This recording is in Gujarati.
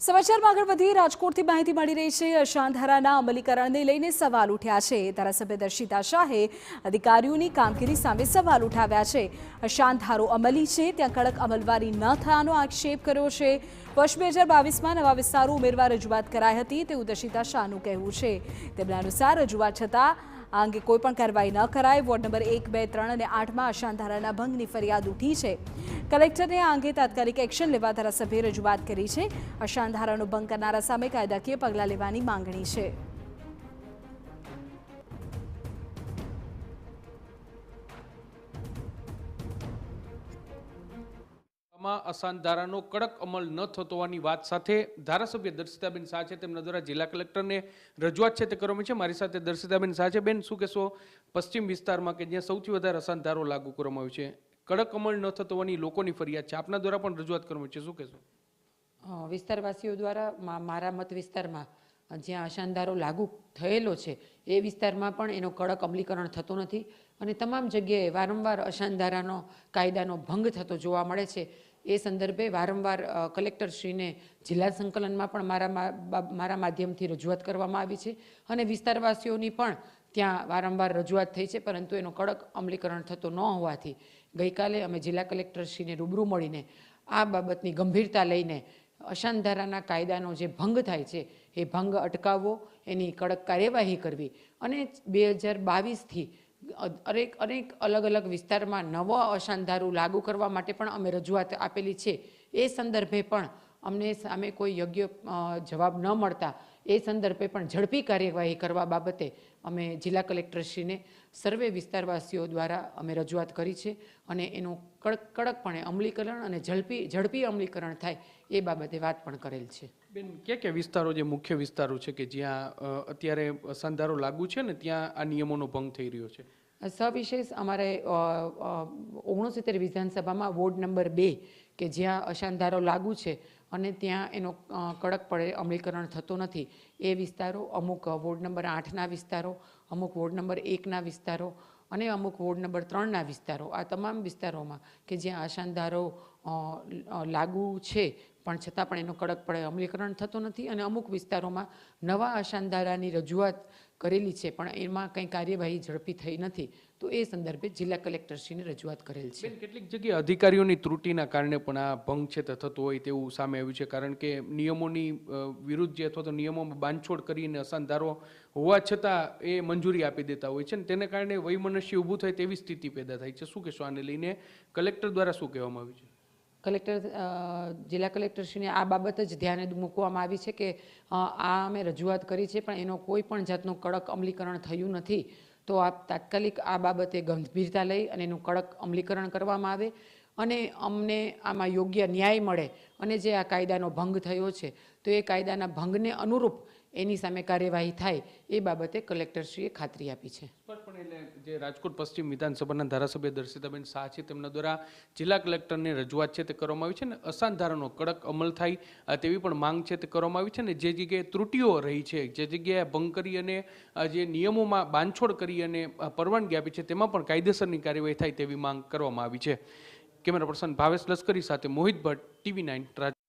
સમાચારમાં આગળ વધી રાજકોટથી માહિતી મળી રહી છે। અશાંતધારાના અમલીકરણને લઈને સવાલ ઉઠ્યા છે। ધારાસભ્ય દર્શિતા શાહે અધિકારીઓની કામગીરી સામે સવાલ ઉઠાવ્યા છે। અશાંતધારો અમલી છે, ત્યાં કડક અમલવારી ન થવાનો આક્ષેપ કર્યો છે। વર્ષ 2022માં નવા વિસ્તારો ઉમેરવા રજૂઆત કરાઈ હતી તેવું દર્શિતા શાહનું કહેવું છે। તેમના અનુસાર રજૂઆત છતાં આ અંગે કોઈપણ કાર્યવાહી ન કરાય। વોર્ડ નંબર 1, 2, 3 અને 8માં અશાંતધારાના ભંગની ફરિયાદ ઉઠી છે। કલેક્ટરને આ અંગે તાત્કાલિક એક્શન લેવા ધારાસભ્યે રજૂઆત કરી છે। અશાંતધારાનો ભંગ કરનારા સામે કાયદાકીય પગલાં લેવાની માંગણી છે। અશાંતધારાનો કડક અમલ ન થતો હોવાની વાત સાથે ધારાસભ્ય દર્શિતાબેન શાહ છે તેમના દ્વારા જિલ્લા કલેક્ટરને રજૂઆત છે તે કરવામાં છે। મારી સાથે દર્શિતાબેન શાહ છે। બેન, શું કહેશો પશ્ચિમ વિસ્તારમાં કે જ્યાં સૌથી વધારે અશાંતધારો લાગુ કરવામાં આવ્યો છે, કડક અમલ ન થતો હોવાની લોકોની ફરિયાદ છે, આપના દ્વારા પણ રજૂઆત કરવામાં છે, શું કહેશો? વિસ્તારવાસીઓ દ્વારા મારા મત વિસ્તારમાં જ્યાં અશાંતધારો લાગુ થયેલો છે એ વિસ્તારમાં પણ એનો કડક અમલીકરણ થતું નથી અને તમામ જગ્યાએ વારંવાર અશાંતધારાનો કાયદાનો ભંગ થતો જોવા મળે છે। એ સંદર્ભે વારંવાર કલેક્ટરશ્રીને જિલ્લા સંકલનમાં પણ મારા માધ્યમથી રજૂઆત કરવામાં આવી છે અને વિસ્તારવાસીઓની પણ ત્યાં વારંવાર રજૂઆત થઈ છે, પરંતુ એનો કડક અમલીકરણ થતો ન હોવાથી ગઈકાલે અમે જિલ્લા કલેક્ટરશ્રીને રૂબરૂ મળીને આ બાબતની ગંભીરતા લઈને અશાંતધારાના કાયદાનો જે ભંગ થાય છે એ ભંગ અટકાવવો, એની કડક કાર્યવાહી કરવી અને 2022થી અનેક અલગ અલગ વિસ્તારમાં નવો અશાંતધારો લાગુ કરવા માટે પણ અમે રજૂઆત આપેલી છે। એ સંદર્ભે પણ અમને સામે કોઈ યોગ્ય જવાબ ન મળતા એ સંદર્ભે પણ ઝડપી કાર્યવાહી કરવા બાબતે અમે જિલ્લા કલેક્ટરશ્રીને સર્વે વિસ્તારવાસીઓ દ્વારા અમે રજૂઆત કરી છે અને એનું કડકપણે અમલીકરણ અને ઝડપી અમલીકરણ થાય એ બાબતે વાત પણ કરેલ છે। બેન, કયા વિસ્તારો જે મુખ્ય વિસ્તારો છે કે જ્યાં અત્યારે અશાંતધારો લાગુ છે ને ત્યાં આ નિયમોનો ભંગ થઈ રહ્યો છે? સવિશેષ અમારે 69 વિધાનસભામાં વોર્ડ નંબર 2 કે જ્યાં અશાંતધારો લાગુ છે અને ત્યાં એનો કડકપણે અમલીકરણ થતો નથી એ વિસ્તારો, અમુક વોર્ડ નંબર 8ના વિસ્તારો, અમુક વોર્ડ નંબર 1ના વિસ્તારો અને અમુક વોર્ડ નંબર 3ના વિસ્તારો, આ તમામ વિસ્તારોમાં કે જ્યાં અશાંતધારો લાગુ છે પણ છતાં પણ એનો કડકપણે અમલીકરણ થતો નથી અને અમુક વિસ્તારોમાં નવા અશાંતધારાની રજૂઆત કરેલી છે પણ એમાં કંઈ કાર્યવાહી ઝડપી થઈ નથી, તો એ સંદર્ભે જિલ્લા કલેક્ટરશ્રીને રજૂઆત કરેલ છે। કેટલીક જગ્યાએ અધિકારીઓની ત્રુટિના કારણે પણ આ ભંગ છે તે થતો હોય તેવું સામે આવ્યું છે, કારણ કે નિયમોની વિરુદ્ધ જે અથવા તો નિયમોમાં બાંધછોડ કરીને અશાંતધારો હોવા છતાં એ મંજૂરી આપી દેતા હોય છે ને તેને કારણે વૈમનસ્ય ઊભું થાય તેવી સ્થિતિ પેદા થાય છે। શું કહેશો આને લઈને? કલેક્ટર દ્વારા શું કહેવામાં આવ્યું છે? જિલ્લા કલેક્ટરશ્રીને આ બાબત જ ધ્યાને મૂકવામાં આવી છે કે આ અમે રજૂઆત કરી છે પણ એનો કોઈ પણ જાતનું કડક અમલીકરણ થયું નથી, તો આપ તાત્કાલિક આ બાબતે ગંભીરતા લઈ અને એનું કડક અમલીકરણ કરવામાં આવે અને અમને આમાં યોગ્ય ન્યાય મળે અને જે આ કાયદાનો ભંગ થયો છે તો એ કાયદાના ભંગને અનુરૂપ એની સામે કાર્યવાહી થાય એ બાબતે કલેક્ટરશ્રીએ ખાતરી આપી છે। એટલે જે રાજકોટ પશ્ચિમ વિધાનસભાના ધારાસભ્ય દર્શિતાબેન શાહ છે તેમના દ્વારા જિલ્લા કલેક્ટરને રજૂઆત છે તે કરવામાં આવી છે ને અશાંતધારાનો કડક અમલ થાય તેવી પણ માંગ છે તે કરવામાં આવી છે ને જે જગ્યાએ ત્રુટીઓ રહી છે, જે જગ્યાએ ભંગ કરી અને જે નિયમોમાં બાંધછોડ કરી અને પરવાનગી આપી છે તેમાં પણ કાયદેસરની કાર્યવાહી થાય તેવી માંગ કરવામાં આવી છે। કેમેરા પર્સન ભાવેશ લશ્કરી સાથે મોહિત ભટ્ટ, TV9 રાજકોટ।